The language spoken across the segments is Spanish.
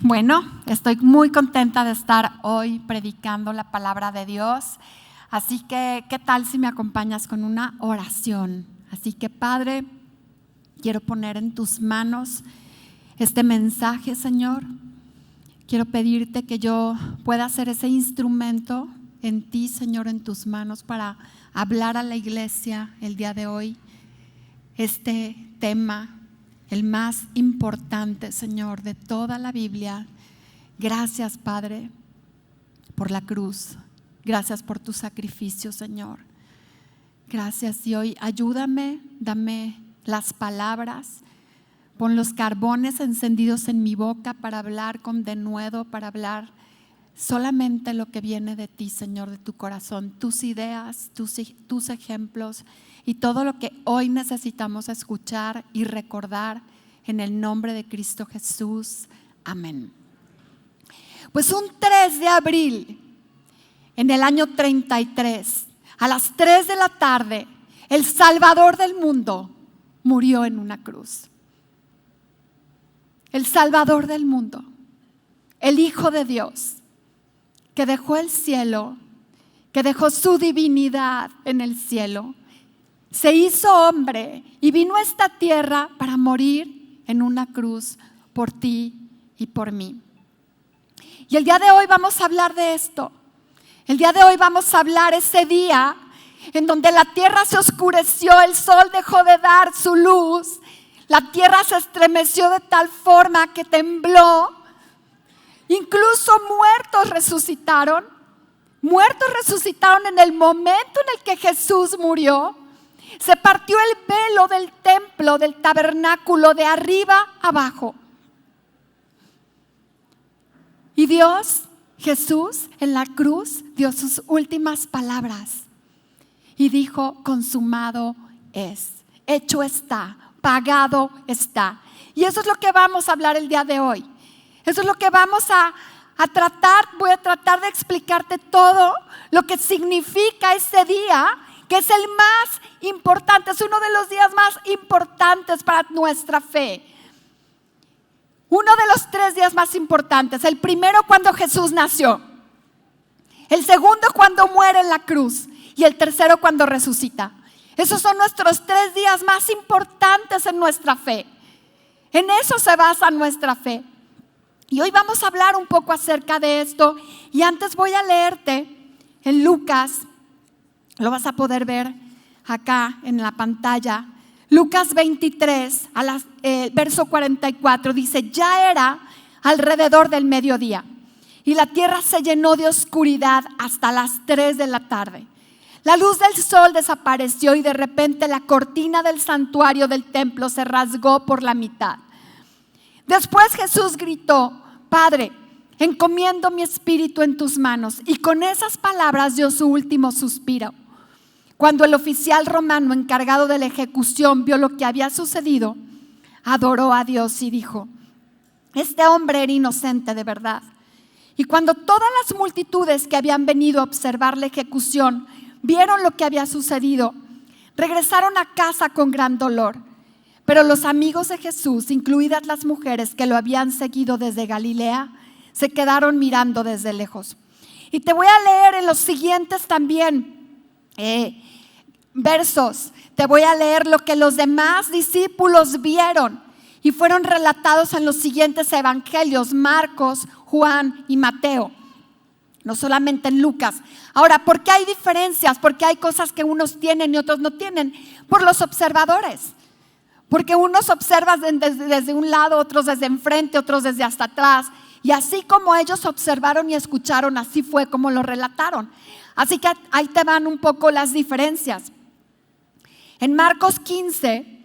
Bueno, estoy muy contenta de estar hoy predicando la palabra de Dios. Así que, ¿qué tal si me acompañas con una oración? Así que, Padre, quiero poner en tus manos este mensaje, Señor. Quiero pedirte que yo pueda ser ese instrumento en ti, Señor, en tus manos para hablar a la iglesia el día de hoy. Este tema, el más importante, Señor, de toda la Biblia. Gracias, Padre, por la cruz. Gracias por tu sacrificio, Señor. Gracias, y hoy ayúdame, dame las palabras. Pon los carbones encendidos en mi boca para hablar con denuedo, para hablar solamente lo que viene de ti, Señor, de tu corazón, tus ideas, tus ejemplos y todo lo que hoy necesitamos escuchar y recordar en el nombre de Cristo Jesús. Amén. Pues un 3 de abril, en el año 33, a las 3 de la tarde, el Salvador del mundo murió en una cruz. El Salvador del mundo, el Hijo de Dios, que dejó el cielo, que dejó su divinidad en el cielo, se hizo hombre y vino a esta tierra para morir en una cruz por ti y por mí. Y el día de hoy vamos a hablar de esto. El día de hoy vamos a hablar ese día en donde la tierra se oscureció, el sol dejó de dar su luz, la tierra se estremeció de tal forma que tembló. Incluso muertos resucitaron en el momento en el que Jesús murió. Se partió el velo del templo, del tabernáculo, de arriba abajo. Y Dios, Jesús, en la cruz, dio sus últimas palabras y dijo: consumado es, hecho está, pagado está. Y eso es lo que vamos a hablar el día de hoy. Eso es lo que vamos a tratar. Voy a tratar de explicarte todo lo que significa ese día, que es el más importante, es uno de los días más importantes para nuestra fe. Uno de los 3 días más importantes. El primero, cuando Jesús nació. El segundo, cuando muere en la cruz. Y el tercero, cuando resucita. Esos son nuestros 3 días más importantes en nuestra fe. En eso se basa nuestra fe. Y hoy vamos a hablar un poco acerca de esto. Y antes voy a leerte en Lucas. Lo vas a poder ver acá en la pantalla. Lucas 23, verso 44, dice: ya era alrededor del mediodía y la tierra se llenó de oscuridad hasta las 3 de la tarde. La luz del sol desapareció y de repente la cortina del santuario del templo se rasgó por la mitad. Después Jesús gritó: Padre, encomiendo mi espíritu en tus manos. Y con esas palabras dio su último suspiro. Cuando el oficial romano encargado de la ejecución vio lo que había sucedido, adoró a Dios y dijo: este hombre era inocente de verdad. Y cuando todas las multitudes que habían venido a observar la ejecución vieron lo que había sucedido, regresaron a casa con gran dolor. Pero los amigos de Jesús, incluidas las mujeres que lo habían seguido desde Galilea, se quedaron mirando desde lejos. Y te voy a leer en los siguientes también versos. Te voy a leer lo que los demás discípulos vieron y fueron relatados en los siguientes evangelios: Marcos, Juan y Mateo. No solamente en Lucas. Ahora, ¿por qué hay diferencias? Porque hay cosas que unos tienen y otros no tienen. Por los observadores. Porque unos observan desde un lado, otros desde enfrente, otros desde hasta atrás. Y así como ellos observaron y escucharon, así fue como lo relataron. Así que ahí te van un poco las diferencias. En Marcos 15,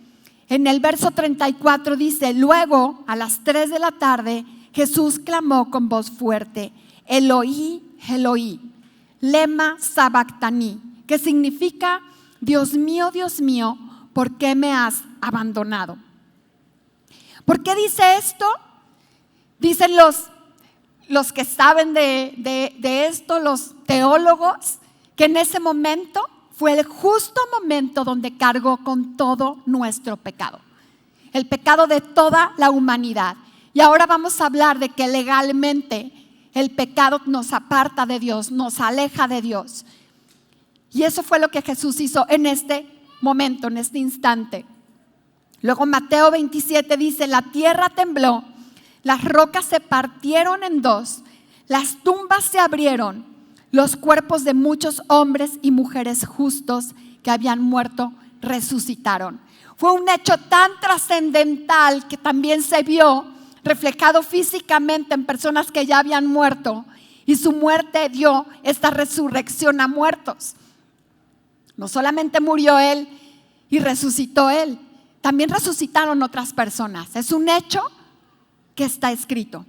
en el verso 34 dice: luego a las 3 de la tarde Jesús clamó con voz fuerte: Eloí, Eloí, lema sabactani, que significa: Dios mío, ¿por qué me has abandonado? ¿Por qué dice esto? Dicen los que saben de esto, los teólogos, que en ese momento fue el justo momento donde cargó con todo nuestro pecado, el pecado de toda la humanidad. Y ahora vamos a hablar de que legalmente el pecado nos aparta de Dios, nos aleja de Dios. Y eso fue lo que Jesús hizo en este momento, en este instante. Luego Mateo 27 dice: la tierra tembló, las rocas se partieron en dos, las tumbas se abrieron, los cuerpos de muchos hombres y mujeres justos que habían muerto resucitaron. Fue un hecho tan trascendental que también se vio reflejado físicamente en personas que ya habían muerto, y su muerte dio esta resurrección a muertos. No solamente murió Él y resucitó Él, también resucitaron otras personas. Es un hecho que está escrito.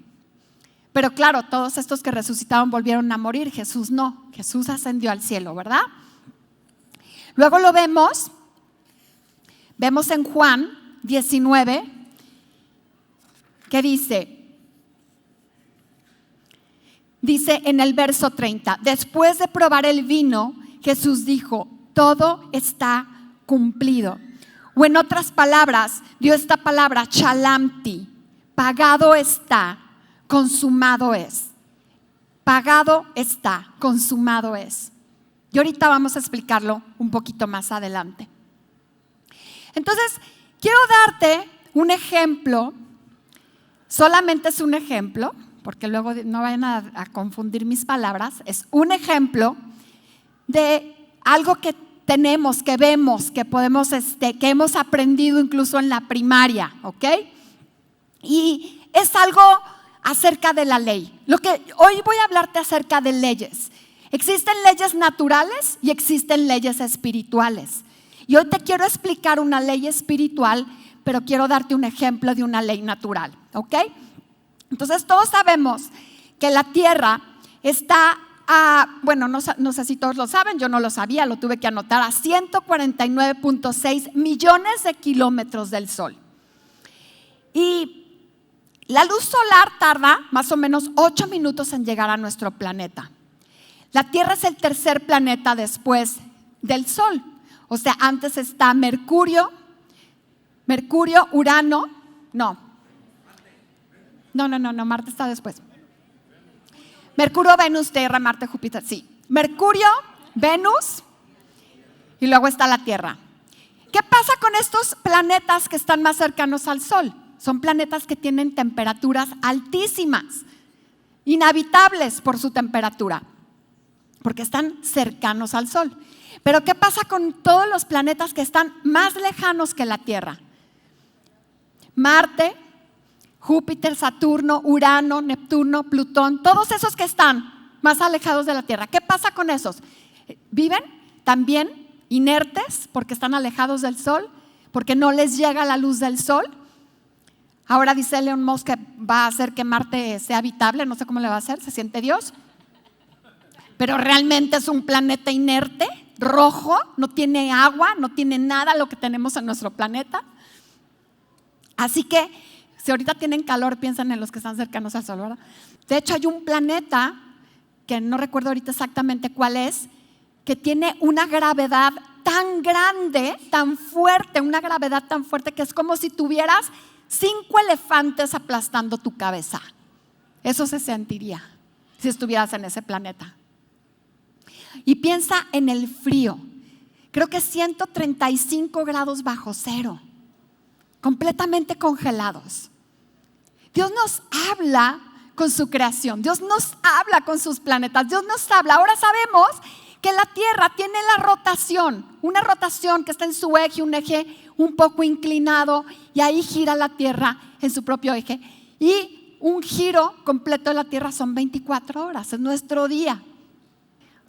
Pero claro, todos estos que resucitaron volvieron a morir. Jesús no, Jesús ascendió al cielo, ¿verdad? Luego lo vemos en Juan 19, que dice en el verso 30, después de probar el vino, Jesús dijo: todo está cumplido. O en otras palabras, dio esta palabra chalamti: pagado está, consumado es. Pagado está, consumado es. Y ahorita vamos a explicarlo un poquito más adelante. Entonces, quiero darte un ejemplo. Solamente es un ejemplo, porque luego no vayan a confundir mis palabras. Es un ejemplo de algo que tenemos, que vemos, que podemos, que hemos aprendido incluso en la primaria, ¿ok? Y es algo acerca de la ley. Hoy voy a hablarte acerca de leyes. Existen leyes naturales y existen leyes espirituales. Y hoy te quiero explicar una ley espiritual, pero quiero darte un ejemplo de una ley natural, ¿ok? Entonces todos sabemos que la tierra está bueno, no sé si todos lo saben, yo no lo sabía, lo tuve que anotar, a 149.6 millones de kilómetros del Sol. Y la luz solar tarda más o menos 8 minutos en llegar a nuestro planeta. La Tierra es el tercer planeta después del Sol. O sea, antes está Mercurio, Urano, no, Marte está después. Mercurio, Venus, Tierra, Marte, Júpiter, sí. Mercurio, Venus y luego está la Tierra. ¿Qué pasa con estos planetas que están más cercanos al Sol? Son planetas que tienen temperaturas altísimas, inhabitables por su temperatura, porque están cercanos al Sol. Pero ¿qué pasa con todos los planetas que están más lejanos que la Tierra? Marte, Júpiter, Saturno, Urano, Neptuno, Plutón, todos esos que están más alejados de la Tierra. ¿Qué pasa con esos? Viven también inertes porque están alejados del Sol, porque no les llega la luz del Sol. Ahora dice Elon Musk que va a hacer que Marte sea habitable, no sé cómo le va a hacer, se siente Dios. Pero realmente es un planeta inerte, rojo, no tiene agua, no tiene nada lo que tenemos en nuestro planeta. Así que si ahorita tienen calor, piensan en los que están cercanos al Sol, ¿verdad? De hecho, hay un planeta, que no recuerdo ahorita exactamente cuál es, que tiene una gravedad tan grande, tan fuerte, una gravedad tan fuerte que es como si tuvieras 5 elefantes aplastando tu cabeza. Eso se sentiría si estuvieras en ese planeta. Y piensa en el frío. Creo que 135 grados bajo cero, completamente congelados. Dios nos habla con su creación, Dios nos habla con sus planetas, Dios nos habla. Ahora sabemos que la Tierra tiene la rotación, una rotación que está en su eje, un eje un poco inclinado, y ahí gira la Tierra en su propio eje. Y un giro completo de la Tierra son 24 horas, es nuestro día.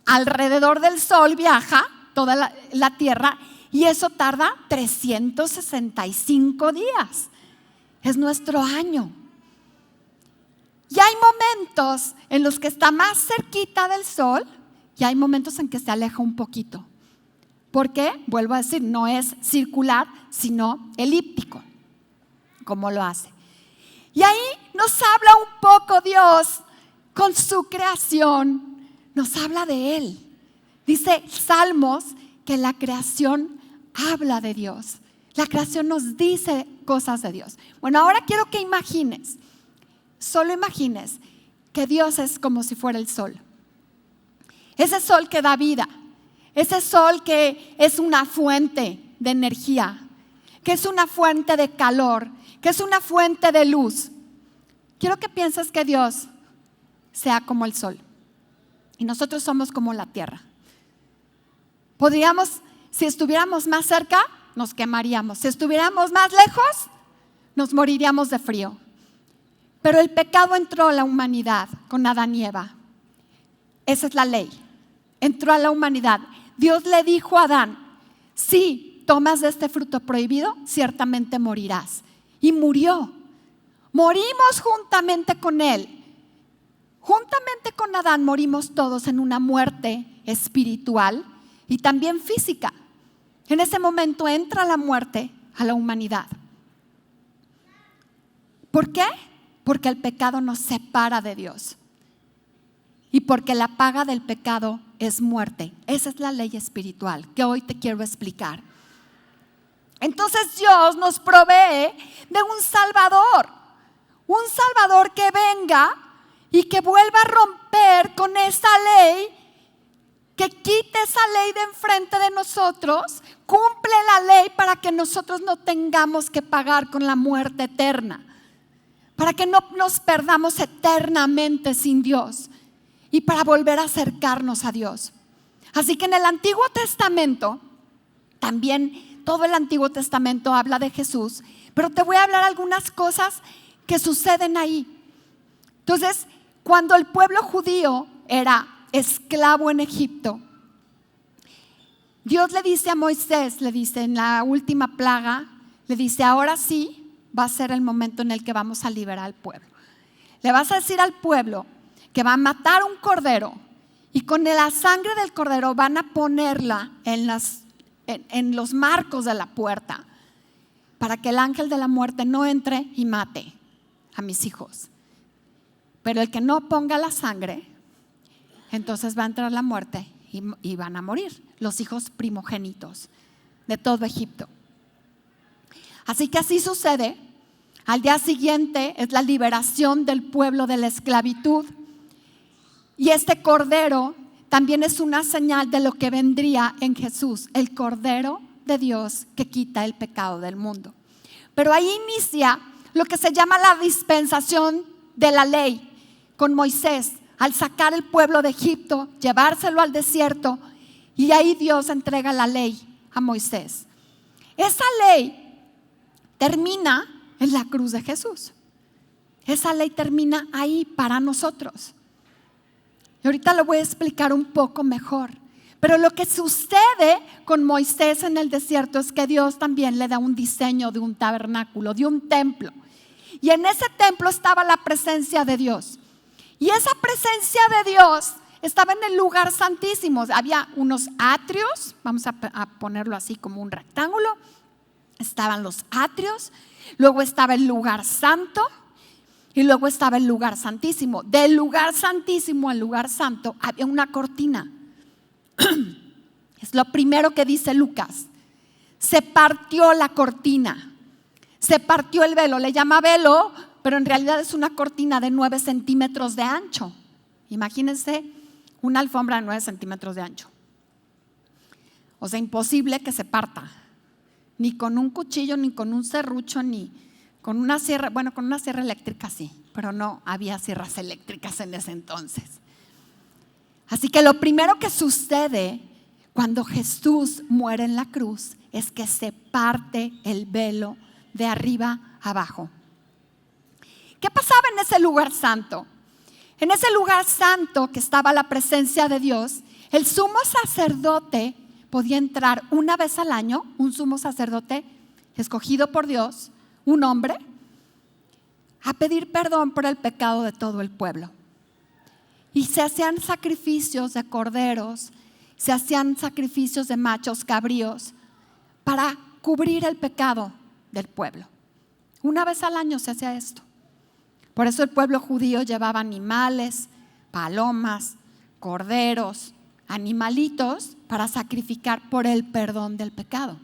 Alrededor del Sol viaja toda la Tierra, y eso tarda 365 días. Es nuestro año. Y hay momentos en los que está más cerquita del Sol y hay momentos en que se aleja un poquito. ¿Por qué? Vuelvo a decir, no es circular, sino elíptico, como lo hace. Y ahí nos habla un poco Dios con su creación, nos habla de Él. Dice Salmos que la creación habla de Dios. La creación nos dice cosas de Dios. Bueno, ahora quiero que imagines solo imagines que Dios es como si fuera el sol. Ese sol que da vida, ese sol que es una fuente de energía, que es una fuente de calor, que es una fuente de luz. Quiero que pienses que Dios sea como el sol y nosotros somos como la tierra. Podríamos, si estuviéramos más cerca, nos quemaríamos. Si estuviéramos más lejos, nos moriríamos de frío. Pero el pecado entró a la humanidad con Adán y Eva. Esa es la ley. Entró a la humanidad. Dios le dijo a Adán, si tomas de este fruto prohibido, ciertamente morirás. Y murió. Morimos juntamente con él. Juntamente con Adán morimos todos en una muerte espiritual y también física. En ese momento entra la muerte a la humanidad. ¿Por qué? Porque el pecado nos separa de Dios. Y porque la paga del pecado es muerte. Esa es la ley espiritual que hoy te quiero explicar. Entonces Dios nos provee de un Salvador que venga y que vuelva a romper con esa ley, que quite esa ley de enfrente de nosotros, cumple la ley para que nosotros no tengamos que pagar con la muerte eterna, para que no nos perdamos eternamente sin Dios y para volver a acercarnos a Dios. Así que en el Antiguo Testamento, también todo el Antiguo Testamento habla de Jesús, pero te voy a hablar algunas cosas que suceden ahí. Entonces, cuando el pueblo judío era esclavo en Egipto, Dios le dice a Moisés, le dice en la última plaga, le dice, ahora sí va a ser el momento en el que vamos a liberar al pueblo. Le vas a decir al pueblo que va a matar un cordero y con la sangre del cordero van a ponerla en los marcos de la puerta para que el ángel de la muerte no entre y mate a mis hijos. Pero el que no ponga la sangre, entonces va a entrar la muerte y van a morir los hijos primogénitos de todo Egipto. Así que así sucede. Al día siguiente es la liberación del pueblo de la esclavitud. Y este cordero también es una señal de lo que vendría en Jesús, el Cordero de Dios que quita el pecado del mundo. Pero ahí inicia lo que se llama la dispensación de la ley con Moisés, al sacar el pueblo de Egipto, llevárselo al desierto, y ahí Dios entrega la ley a Moisés. Esa ley termina en la cruz de Jesús. Esa ley termina ahí para nosotros. Y ahorita lo voy a explicar un poco mejor. Pero lo que sucede con Moisés en el desierto es que Dios también le da un diseño de un tabernáculo, de un templo. Y en ese templo estaba la presencia de Dios. Y esa presencia de Dios estaba en el lugar santísimo. Había unos atrios, vamos a ponerlo así como un rectángulo. Estaban los atrios, luego estaba el lugar santo y luego estaba el lugar santísimo. Del lugar santísimo al lugar santo había una cortina. Es lo primero que dice Lucas. Se partió la cortina, se partió el velo, le llama velo, pero en realidad es una cortina de 9 centímetros de ancho. Imagínense una alfombra de 9 centímetros de ancho. O sea, imposible que se parta, ni con un cuchillo, ni con un serrucho, ni con una sierra. Bueno, con una sierra eléctrica sí, pero no había sierras eléctricas en ese entonces. Así que lo primero que sucede cuando Jesús muere en la cruz es que se parte el velo de arriba abajo. ¿Qué pasaba en ese lugar santo? En ese lugar santo que estaba la presencia de Dios, el sumo sacerdote podía entrar una vez al año, un sumo sacerdote escogido por Dios, un hombre, a pedir perdón por el pecado de todo el pueblo. Y se hacían sacrificios de corderos, se hacían sacrificios de machos cabríos para cubrir el pecado del pueblo. Una vez al año se hacía esto. Por eso el pueblo judío llevaba animales, palomas, corderos, animalitos para sacrificar por el perdón del pecado.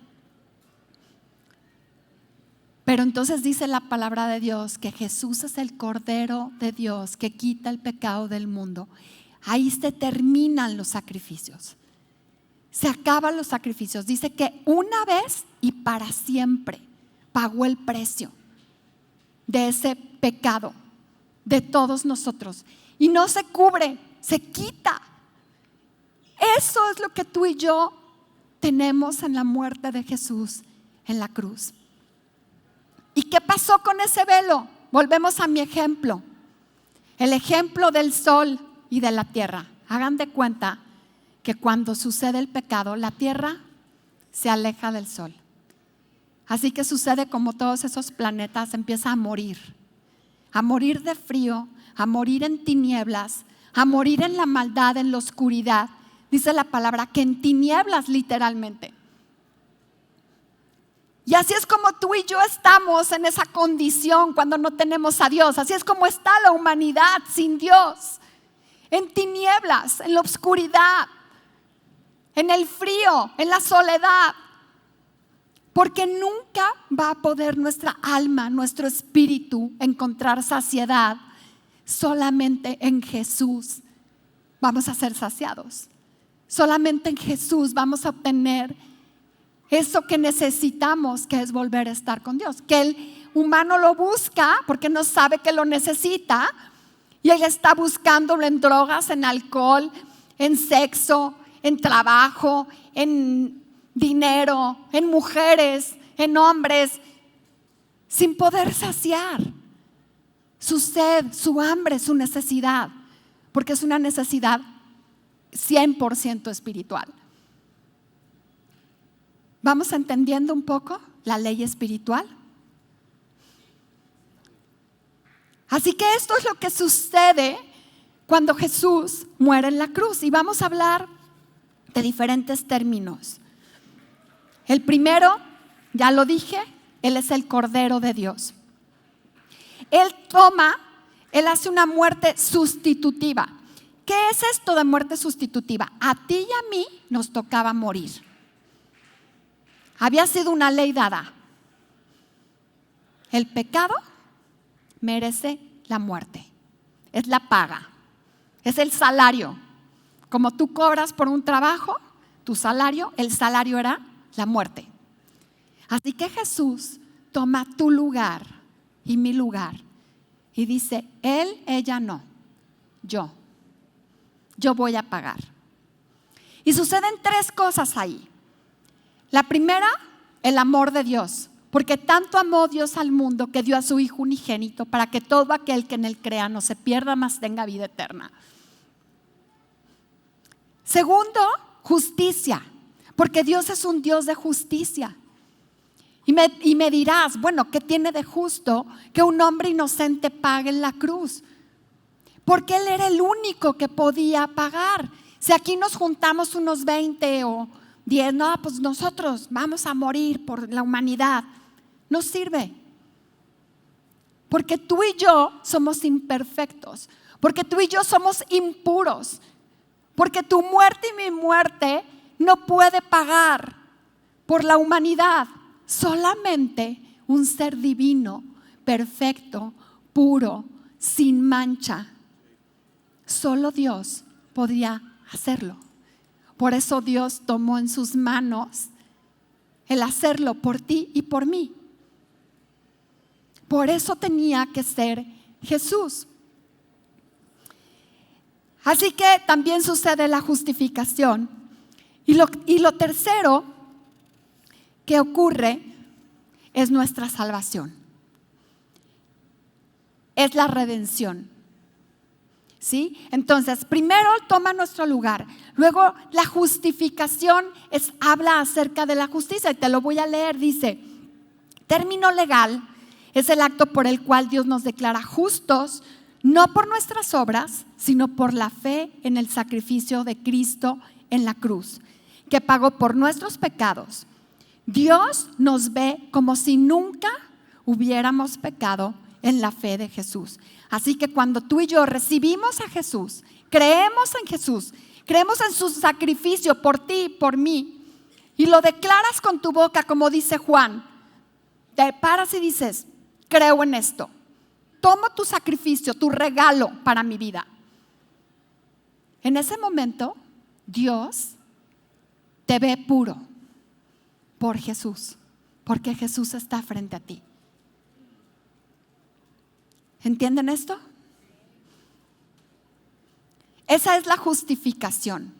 Pero entonces dice la palabra de Dios que Jesús es el Cordero de Dios que quita el pecado del mundo. Ahí se terminan los sacrificios. Se acaban los sacrificios. Dice que una vez y para siempre pagó el precio de ese pecado de todos nosotros. Y no se cubre, se quita. Eso es lo que tú y yo tenemos en la muerte de Jesús en la cruz. ¿Y qué pasó con ese velo? Volvemos a mi ejemplo. El ejemplo del sol y de la tierra. Hagan de cuenta que cuando sucede el pecado, la tierra se aleja del sol. Así que sucede como todos esos planetas, empieza a morir de frío, a morir en tinieblas, a morir en la maldad, en la oscuridad. Dice la palabra que en tinieblas literalmente. Y así es como tú y yo estamos en esa condición cuando no tenemos a Dios. Así es como está la humanidad sin Dios. En tinieblas, en la oscuridad, en el frío, en la soledad. Porque nunca va a poder nuestra alma, nuestro espíritu encontrar saciedad. Solamente en Jesús vamos a ser saciados. Solamente en Jesús vamos a obtener eso que necesitamos, que es volver a estar con Dios. Que el humano lo busca porque no sabe que lo necesita. Y él está buscándolo en drogas, en alcohol, en sexo, en trabajo, en dinero, en mujeres, en hombres, sin poder saciar su sed, su hambre, su necesidad, porque es una necesidad 100% espiritual. ¿Vamos entendiendo un poco la ley espiritual? Así que esto es lo que sucede cuando Jesús muere en la cruz. Y vamos a hablar de diferentes términos. El primero, ya lo dije, Él es el Cordero de Dios. Él hace una muerte sustitutiva. ¿Qué es esto de muerte sustitutiva? A ti y a mí nos tocaba morir. Había sido una ley dada. El pecado merece la muerte. Es la paga. Es el salario. Como tú cobras por un trabajo, tu salario, el salario era la muerte. Así que Jesús toma tu lugar y mi lugar y dice, él, ella no, yo voy a pagar. Y suceden tres cosas ahí. La primera, el amor de Dios, porque tanto amó Dios al mundo que dio a su Hijo unigénito para que todo aquel que en él crea no se pierda, mas tenga vida eterna. Segundo, justicia, porque Dios es un Dios de justicia. Y me dirás, bueno, ¿qué tiene de justo que un hombre inocente pague en la cruz? Porque Él era el único que podía pagar. Si aquí nos juntamos unos 20 o 10, no, pues nosotros vamos a morir por la humanidad. No sirve. Porque tú y yo somos imperfectos. Porque tú y yo somos impuros. Porque tu muerte y mi muerte no puede pagar por la humanidad. Solamente un ser divino, perfecto, puro, sin mancha. Solo Dios podía hacerlo. Por eso Dios tomó en sus manos el hacerlo por ti y por mí. Por eso tenía que ser Jesús. Así que también sucede la justificación. Y lo tercero que ocurre es nuestra salvación. Es la redención. ¿Sí? Entonces, primero toma nuestro lugar. Luego, la justificación habla acerca de la justicia. Y te lo voy a leer. Dice, término legal es el acto por el cual Dios nos declara justos, no por nuestras obras, sino por la fe en el sacrificio de Cristo en la cruz, que pagó por nuestros pecados. Dios nos ve como si nunca hubiéramos pecado en la fe de Jesús. Así que cuando tú y yo recibimos a Jesús, creemos en Jesús, creemos en su sacrificio por ti y por mí, y lo declaras con tu boca, como dice Juan, te paras y dices, creo en esto, tomo tu sacrificio, tu regalo para mi vida. En ese momento, Dios te ve puro por Jesús, porque Jesús está frente a ti. ¿Entienden esto? Esa es la justificación.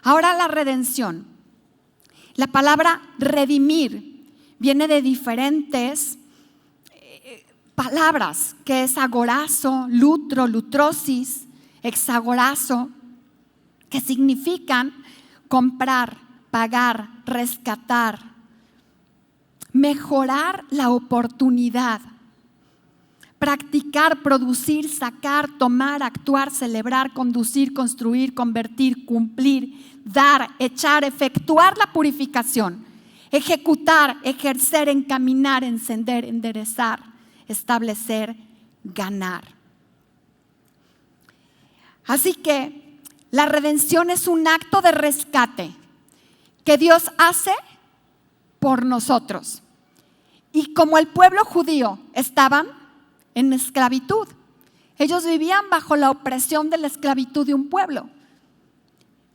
Ahora la redención. La palabra redimir viene de diferentes palabras, que es agorazo, lutro, lutrosis, hexagorazo, que significan comprar, pagar, rescatar, mejorar la oportunidad, practicar, producir, sacar, tomar, actuar, celebrar, conducir, construir, convertir, cumplir, dar, echar, efectuar la purificación, ejecutar, ejercer, encaminar, encender, enderezar, establecer, ganar. Así que la redención es un acto de rescate que Dios hace por nosotros. Y como el pueblo judío estaban en esclavitud, ellos vivían bajo la opresión de la esclavitud de un pueblo.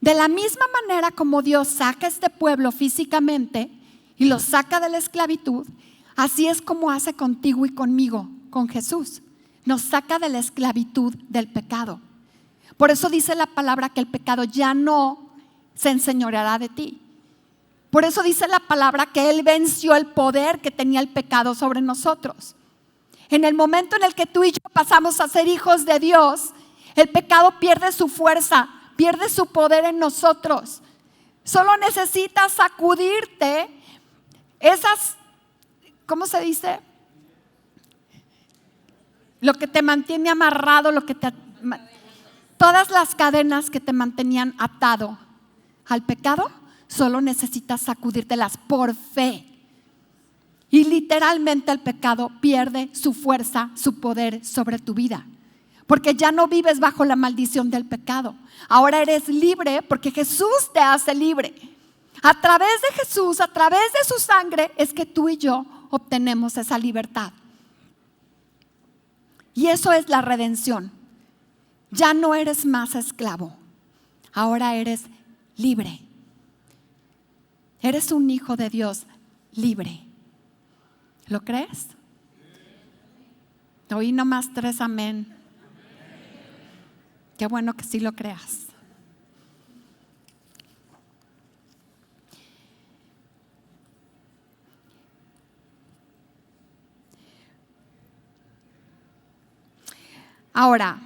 De la misma manera como Dios saca a este pueblo físicamente y lo saca de la esclavitud, así es como hace contigo y conmigo, con Jesús. Nos saca de la esclavitud del pecado. Por eso dice la palabra que el pecado ya no se enseñoreará de ti. Por eso dice la palabra que Él venció el poder que tenía el pecado sobre nosotros. En el momento en el que tú y yo pasamos a ser hijos de Dios, el pecado pierde su fuerza, pierde su poder en nosotros. Solo necesitas sacudirte esas, ¿cómo se dice? Lo que te mantiene amarrado, todas las cadenas que te mantenían atado al pecado, solo necesitas sacudírtelas por fe. Y literalmente el pecado pierde su fuerza, su poder sobre tu vida. Porque ya no vives bajo la maldición del pecado. Ahora eres libre porque Jesús te hace libre. A través de Jesús, a través de su sangre, es que tú y yo obtenemos esa libertad. Y eso es la redención. Ya no eres más esclavo. Ahora eres libre. Eres un hijo de Dios libre. ¿Lo crees? Oí nomás 3 amén. Qué bueno que sí lo creas. Ahora,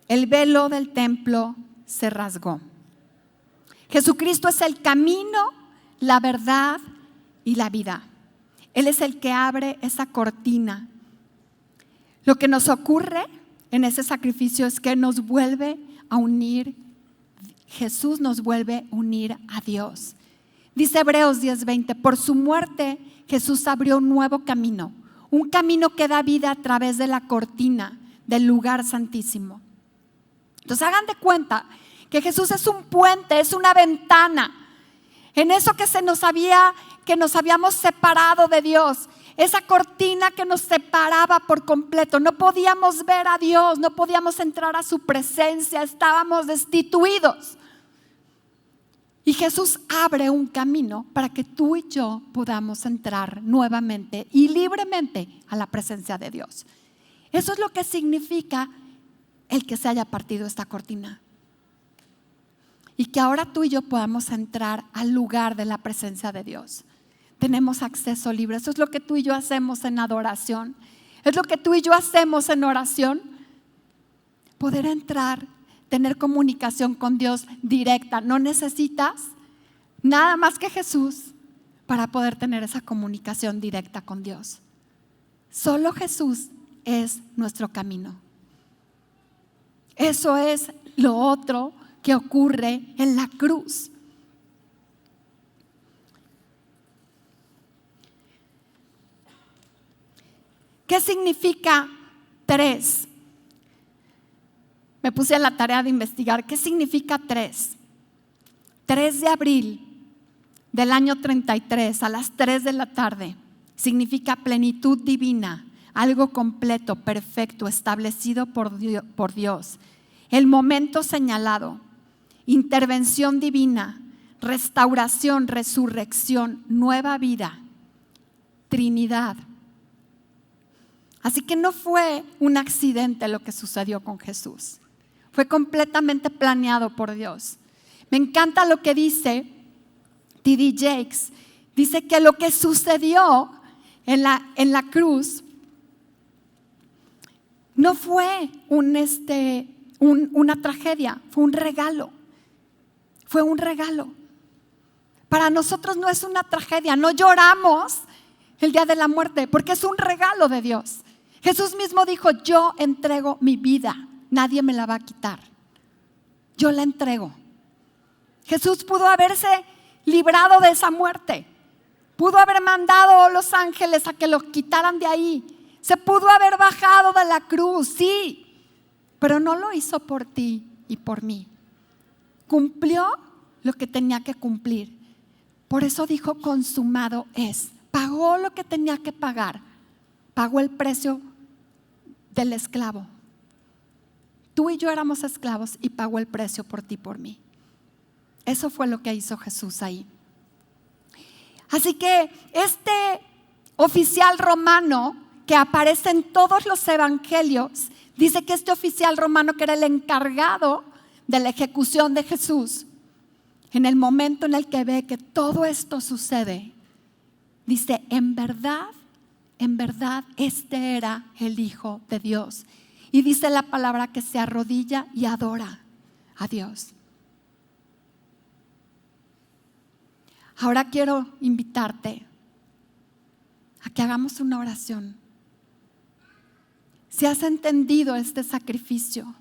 el velo del templo se rasgó. Jesucristo es el camino, la verdad y la vida. Él es el que abre esa cortina. Lo que nos ocurre en ese sacrificio es que nos vuelve a unir. Jesús nos vuelve a unir a Dios. Dice Hebreos 10:20, por su muerte Jesús abrió un nuevo camino, un camino que da vida a través de la cortina del lugar santísimo. Entonces hagan de cuenta que Jesús es un puente, es una ventana. En eso que nos habíamos separado de Dios, esa cortina que nos separaba por completo, no podíamos ver a Dios, no podíamos entrar a su presencia, estábamos destituidos. Y Jesús abre un camino para que tú y yo podamos entrar nuevamente y libremente a la presencia de Dios. Eso es lo que significa el que se haya partido esta cortina. Y que ahora tú y yo podamos entrar al lugar de la presencia de Dios. Tenemos acceso libre. Eso es lo que tú y yo hacemos en adoración. Es lo que tú y yo hacemos en oración. Poder entrar, tener comunicación con Dios directa. No necesitas nada más que Jesús para poder tener esa comunicación directa con Dios. Solo Jesús es nuestro camino. Eso es lo otro que ocurre en la cruz. ¿Qué significa 3? Me puse a la tarea de investigar. ¿Qué significa 3? 3 de abril del año 33 a las 3 de la tarde Significa plenitud divina, algo completo, perfecto, establecido por Dios. El momento señalado, intervención divina, restauración, resurrección, nueva vida, Trinidad. Así que no fue un accidente lo que sucedió con Jesús. Fue completamente planeado por Dios. Me encanta lo que dice T.D. Jakes. Dice que lo que sucedió en la cruz no fue una tragedia, fue un regalo. Fue un regalo. Para nosotros no es una tragedia, no lloramos el día de la muerte porque es un regalo de Dios. Jesús mismo dijo: yo entrego mi vida, nadie me la va a quitar. Yo la entrego. Jesús pudo haberse librado de esa muerte. Pudo haber mandado a los ángeles a que lo quitaran de ahí. Se pudo haber bajado de la cruz, sí, pero no lo hizo por ti y por mí. Cumplió lo que tenía que cumplir. Por eso dijo: consumado es. Pagó lo que tenía que pagar. Pagó el precio del esclavo. Tú y yo éramos esclavos y pagó el precio por ti y por mí. Eso fue lo que hizo Jesús ahí. Así que este oficial romano que aparece en todos los evangelios, dice que este oficial romano, que era el encargado de la ejecución de Jesús, en el momento en el que ve que todo esto sucede, dice: en verdad, este era el Hijo de Dios. Y dice la palabra que se arrodilla y adora a Dios. Ahora quiero invitarte a que hagamos una oración. Si has entendido este sacrificio,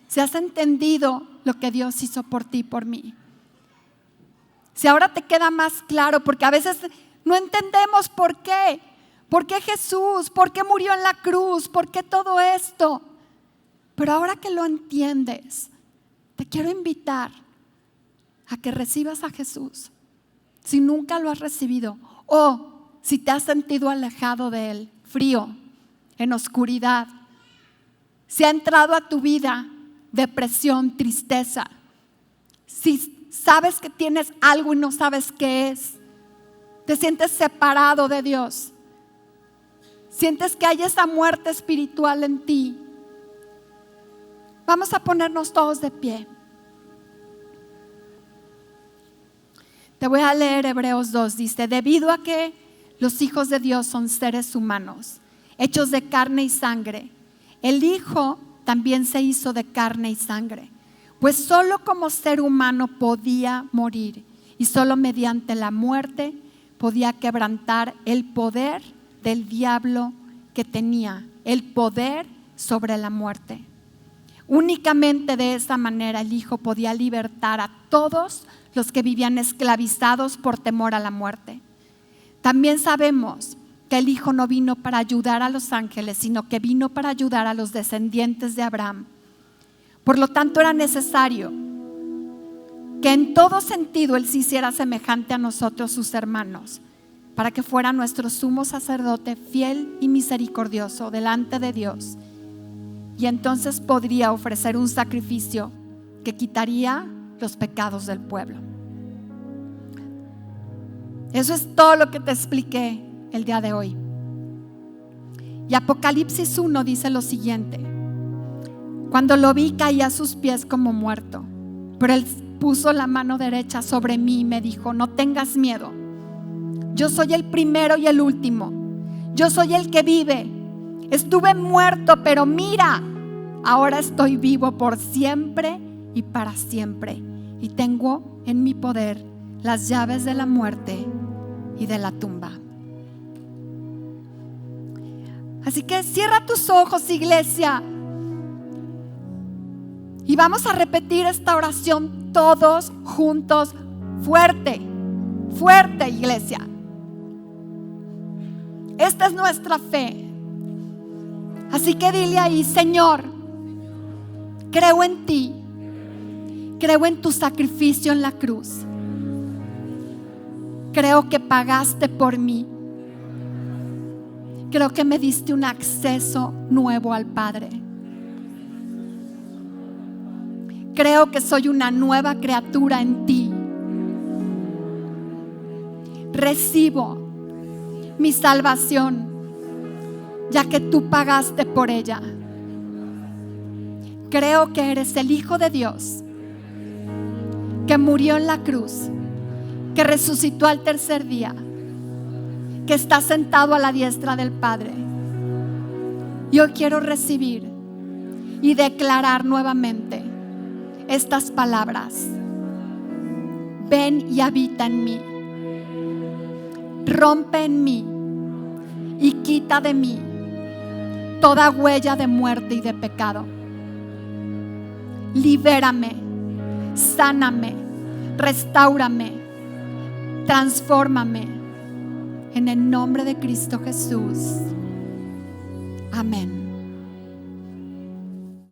si has entendido lo que Dios hizo por ti y por mí, si ahora te queda más claro, porque a veces no entendemos por qué Jesús, por qué murió en la cruz, por qué todo esto. Pero ahora que lo entiendes, te quiero invitar a que recibas a Jesús. Si nunca lo has recibido, o si te has sentido alejado de Él, frío, en oscuridad, si ha entrado a tu vida depresión, tristeza, si sabes que tienes algo y no sabes qué es, te sientes separado de Dios, sientes que hay esa muerte espiritual en ti, vamos a ponernos todos de pie. Te voy a leer Hebreos 2, dice: debido a que los hijos de Dios son seres humanos, hechos de carne y sangre, el Hijo también se hizo de carne y sangre, pues solo como ser humano podía morir y solo mediante la muerte podía quebrantar el poder del diablo, que tenía el poder sobre la muerte. Únicamente de esa manera el Hijo podía libertar a todos los que vivían esclavizados por temor a la muerte. También sabemos que el Hijo no vino para ayudar a los ángeles, sino que vino para ayudar a los descendientes de Abraham. Por lo tanto, era necesario que en todo sentido Él se hiciera semejante a nosotros, sus hermanos, para que fuera nuestro sumo sacerdote fiel y misericordioso delante de Dios. Y entonces podría ofrecer un sacrificio que quitaría los pecados del pueblo. Eso es todo lo que te expliqué el día de hoy. Y Apocalipsis 1 dice lo siguiente: cuando lo vi, caí a sus pies como muerto, pero Él puso la mano derecha sobre mí y me dijo: no tengas miedo, yo soy el primero y el último, yo soy el que vive. Estuve muerto, pero mira, ahora estoy vivo por siempre y para siempre, y tengo en mi poder las llaves de la muerte y de la tumba. Así que cierra tus ojos, iglesia, y vamos a repetir esta oración todos juntos, fuerte, fuerte, iglesia. Esta es nuestra fe. Así que dile ahí: Señor, creo en ti, creo en tu sacrificio en la cruz, creo que pagaste por mí, Creo que me diste un acceso nuevo al Padre. Creo que soy una nueva criatura en ti. Recibo mi salvación, ya que tú pagaste por ella. Creo que eres el Hijo de Dios, que murió en la cruz, que resucitó al tercer día, que está sentado a la diestra del Padre. Yo quiero recibir y declarar nuevamente estas palabras: ven y habita en mí, rompe en mí y quita de mí toda huella de muerte y de pecado. Libérame, sáname, restáurame, transfórmame en el nombre de Cristo Jesús. Amén.